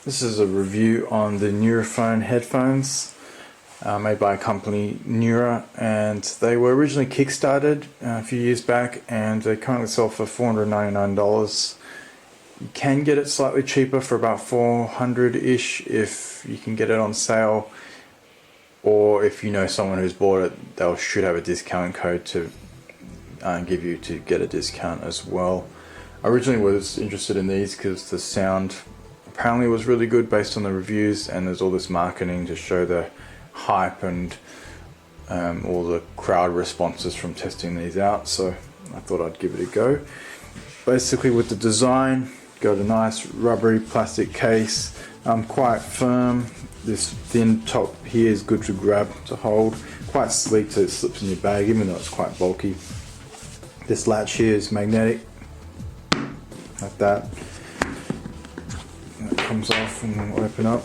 This is a review on the Nuraphone headphones made by a company Nura, and they were originally kickstarted a few years back, and they currently sell for $499. You can get it slightly cheaper for about $400-ish if you can get it on sale, or if you know someone who's bought it, they should have a discount code to give you to get a discount as well. I originally was interested in these because the sound apparently was really good based on the reviews, and there's all this marketing to show the hype and all the crowd responses from testing these out, so I thought I'd give it a go. Basically, with the design, got a nice rubbery plastic case, quite firm. This thin top here is good to grab, to hold, quite sleek so it slips in your bag even though it's quite bulky. This latch here is magnetic, like that. That comes off and will open up.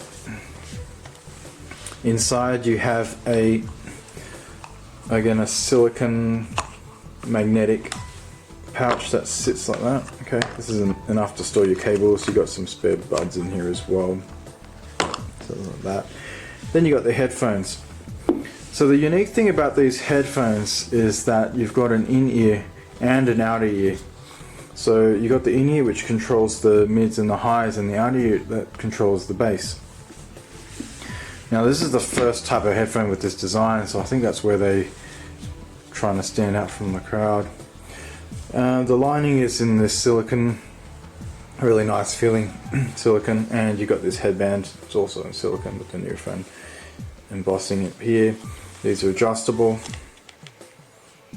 Inside you have again a silicone magnetic pouch that sits like that. Okay, this isn't enough to store your cables. You got some spare buds in here as well, so like that. Then you got the headphones. So the unique thing about these headphones is that you've got an in-ear and an outer ear. So you got the in-ear, which controls the mids and the highs, and the outer ear that controls the bass. Now this is the first type of headphone with this design, so I think that's where they're trying to stand out from the crowd. The lining is in this silicone, really nice feeling silicone, and you got this headband. It's also in silicone with the Nuraphone embossing it here. These are adjustable,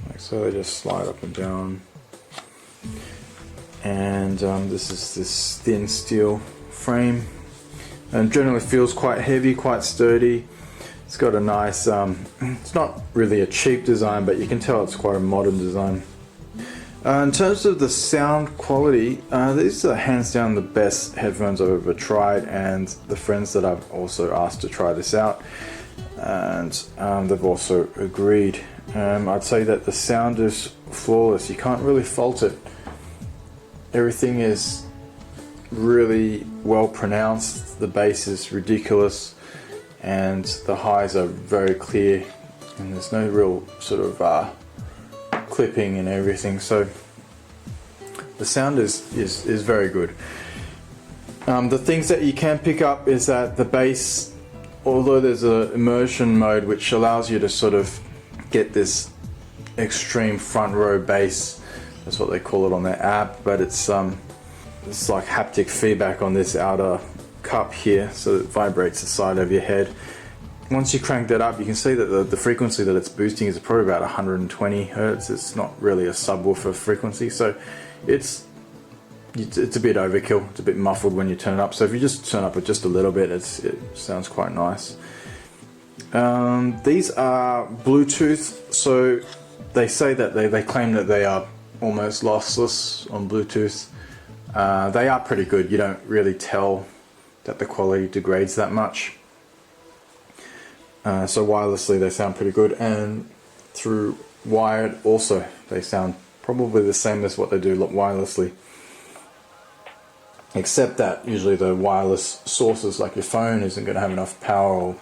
like so. They just slide up and down. And this is this thin steel frame, and generally feels quite heavy, quite sturdy. It's got a nice, it's not really a cheap design, but you can tell it's quite a modern design. In terms of the sound quality, these are hands down the best headphones I've ever tried, and the friends that I've also asked to try this out, and they've also agreed. I'd say that the sound is flawless. You can't really fault it. Everything is really well pronounced. The bass is ridiculous, and the highs are very clear, and there's no real sort of clipping and everything. So the sound is very good. The things that you can pick up is that the bass, although there's an immersion mode which allows you to sort of get this extreme front row bass, that's what they call it on their app, but it's like haptic feedback on this outer cup here, so it vibrates the side of your head. Once you crank that up, you can see that the frequency that it's boosting is probably about 120 Hertz. It's not really a subwoofer frequency, so it's a bit overkill. It's a bit muffled when you turn it up. So if you just turn up it just a little bit, it sounds quite nice. These are Bluetooth, so they say that they claim that they are almost lossless on Bluetooth. They are pretty good. You don't really tell that the quality degrades that much. So wirelessly they sound pretty good, and through wired also they sound probably the same as what they do wirelessly, except that usually the wireless sources like your phone isn't going to have enough power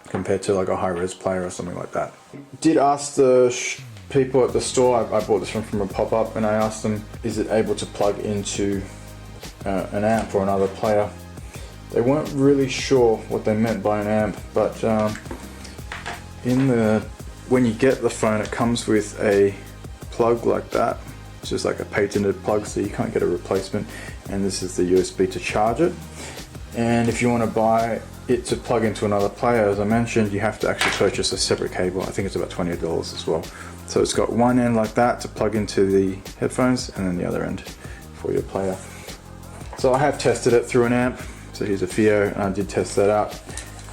compared to like a high-res player or something like that. Did ask the people at the store, I bought this from a pop-up, and I asked them, is it able to plug into an amp or another player? They weren't really sure what they meant by an amp, but when you get the phone, it comes with a plug like that. It's just like a patented plug, so you can't get a replacement, and this is the USB to charge it. And if you want to buy it to plug into another player, as I mentioned, you have to actually purchase a separate cable. I think it's about $20 as well. So it's got one end like that to plug into the headphones, and then the other end for your player. So I have tested it through an amp. So here's a Fio, and I did test that out,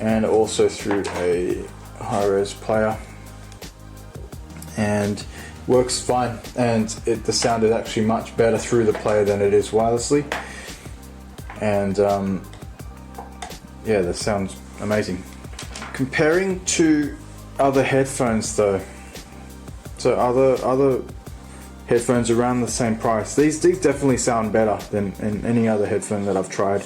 and also through a high-res player, and works fine. And the sound is actually much better through the player than it is wirelessly, and yeah, the sound's amazing. Comparing to other headphones though, so other headphones around the same price, these definitely sound better than any other headphone that I've tried.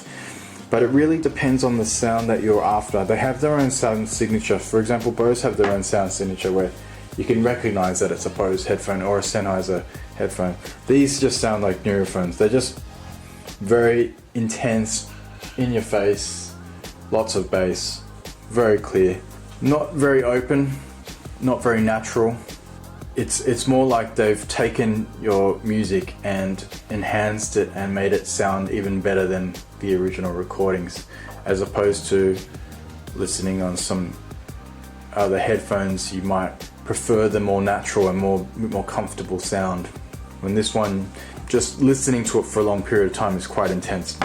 but it really depends on the sound that you're after. They have their own sound signature. For example, Bose have their own sound signature where you can recognize that it's a Bose headphone or a Sennheiser headphone. These just sound like Nuraphones. They're just very intense, in your face, lots of bass, very clear, not very open, not very natural. It's more like they've taken your music and enhanced it and made it sound even better than the original recordings, as opposed to listening on some other headphones. You might prefer the more natural and more comfortable sound. When this one, just listening to it for a long period of time is quite intense.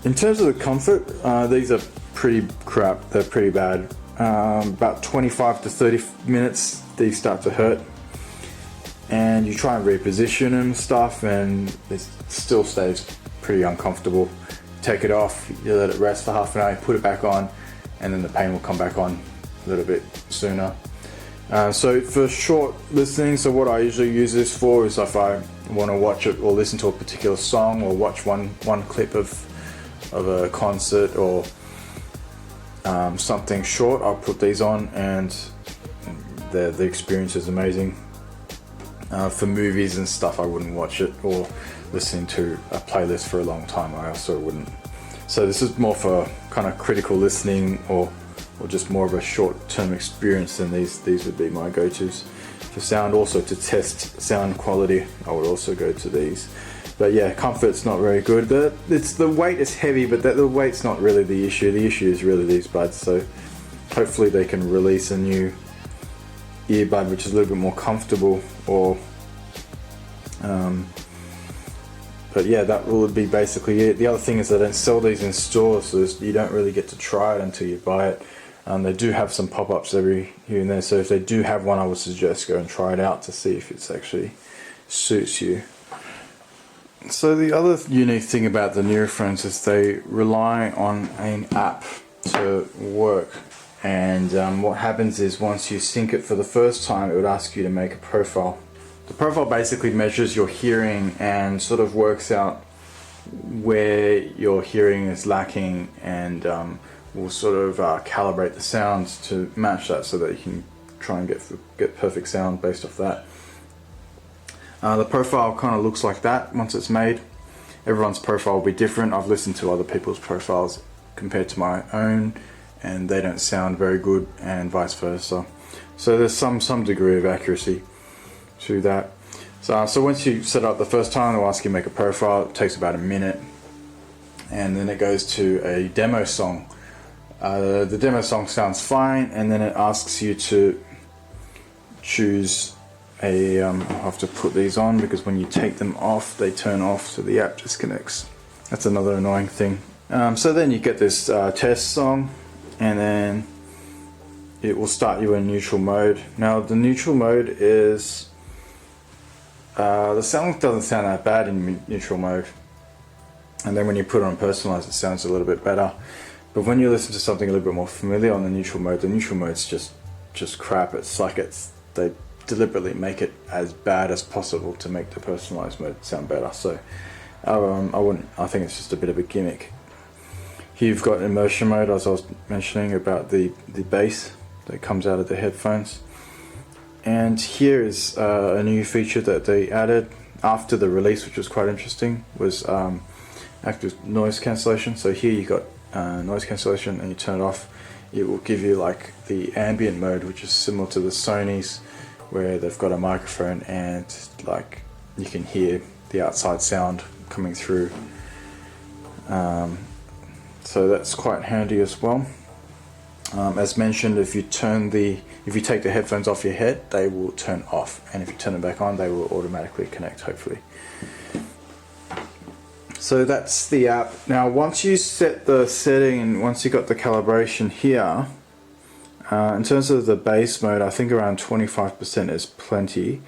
In terms of the comfort, these are pretty crap. They're pretty bad. About 25 to 30 minutes these start to hurt, and you try and reposition them and stuff, and it still stays pretty uncomfortable. Take it off, you let it rest for half an hour, you put it back on, and then the pain will come back on a little bit sooner. So for short listening, so what I usually use this for is if I want to watch it or listen to a particular song, or watch one clip of a concert or something short, I'll put these on, and the experience is amazing. For movies and stuff, I wouldn't watch it, or listening to a playlist for a long time, I also wouldn't. So this is more for kind of critical listening, or just more of a short-term experience, then these would be my go-tos. For sound, also to test sound quality, I would also go to these. But yeah, comfort's not very good. The weight is heavy, but the weight's not really the issue. The issue is really these buds. So hopefully they can release a new earbud which is a little bit more comfortable, or but yeah, that will be basically it. The other thing is they don't sell these in stores, so you don't really get to try it until you buy it. They do have some pop-ups every here and there, so if they do have one, I would suggest go and try it out to see if it's actually suits you. So the other unique thing about the Nuraphones is they rely on an app to work, and what happens is once you sync it for the first time, it would ask you to make a profile. The profile basically measures your hearing and sort of works out where your hearing is lacking, and will sort of calibrate the sounds to match that, so that you can try and get perfect sound based off that. The profile kind of looks like that once it's made. Everyone's profile will be different. I've listened to other people's profiles compared to my own, and they don't sound very good, and vice versa. So there's some degree of accuracy to that. So once you set up the first time, they'll ask you to make a profile. It takes about a minute, and then it goes to a demo song. The demo song sounds fine, and then it asks you to choose I'll have to put these on, because when you take them off, they turn off, so the app disconnects. That's another annoying thing. So then you get this test song, and then it will start you in neutral mode. Now the neutral mode is the sound doesn't sound that bad in neutral mode, and then when you put it on personalized, it sounds a little bit better. But when you listen to something a little bit more familiar on the neutral mode's just crap. It's like they deliberately make it as bad as possible to make the personalized mode sound better. So I think it's just a bit of a gimmick. Here you've got immersion mode, as I was mentioning about the bass that comes out of the headphones. And here is a new feature that they added after the release, which was quite interesting, was active noise cancellation. So here you got noise cancellation, and you turn it off, it will give you like the ambient mode, which is similar to the Sony's, where they've got a microphone and like you can hear the outside sound coming through. So that's quite handy as well. As mentioned, if you take the headphones off your head, they will turn off, and if you turn them back on, they will automatically connect, hopefully. So that's the app. Now once you set the setting, and once you got the calibration here, in terms of the bass mode, I think around 25% is plenty.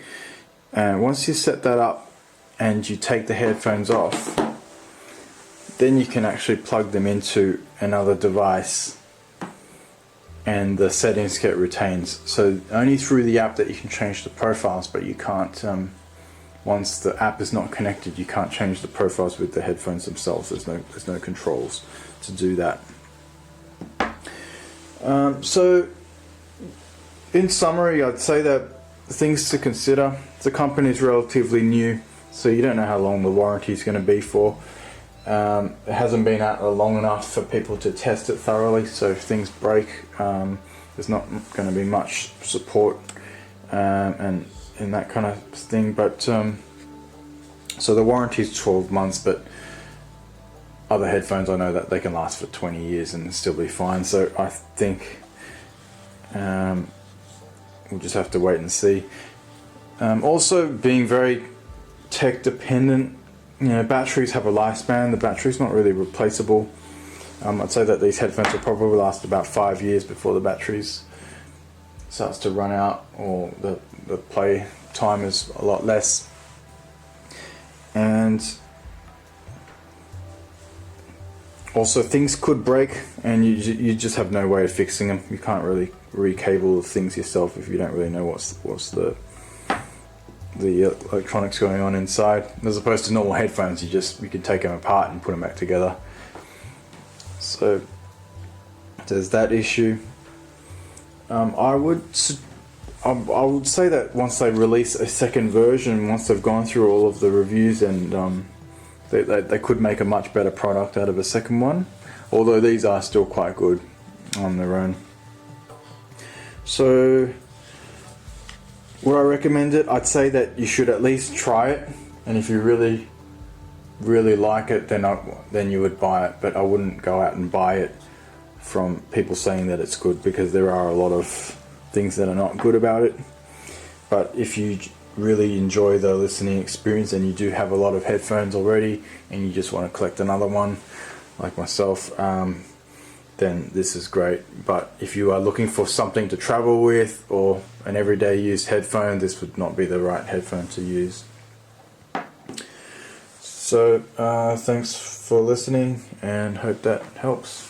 And once you set that up and you take the headphones off, then you can actually plug them into another device, and the settings get retained. So only through the app that you can change the profiles, but you can't once the app is not connected, you can't change the profiles with the headphones themselves. There's no controls to do that. So in summary, I'd say that things to consider: the company is relatively new, so you don't know how long the warranty is going to be for. It hasn't been out long enough for people to test it thoroughly, so if things break, there's not going to be much support and that kind of thing. But so the warranty is 12 months, but other headphones I know that they can last for 20 years and still be fine. So I think we'll just have to wait and see. Also, being very tech dependent, batteries have a lifespan. The battery's not really replaceable. I'd say that these headphones will probably last about 5 years before the batteries starts to run out, or the play time is a lot less. And also, things could break and you just have no way of fixing them. You can't really recable things yourself if you don't really know what's the electronics going on inside. As opposed to normal headphones, you can take them apart and put them back together. So there's that issue. I would say that once they release a second version, once they've gone through all of the reviews, and they could make a much better product out of a second one, although these are still quite good on their own. So would I recommend it? I'd say that you should at least try it, and if you really like it, then you would buy it. But I wouldn't go out and buy it from people saying that it's good, because there are a lot of things that are not good about it. But if you really enjoy the listening experience and you do have a lot of headphones already and you just want to collect another one like myself, then this is great. But if you are looking for something to travel with or an everyday use headphone, this would not be the right headphone to use. So thanks for listening, and hope that helps.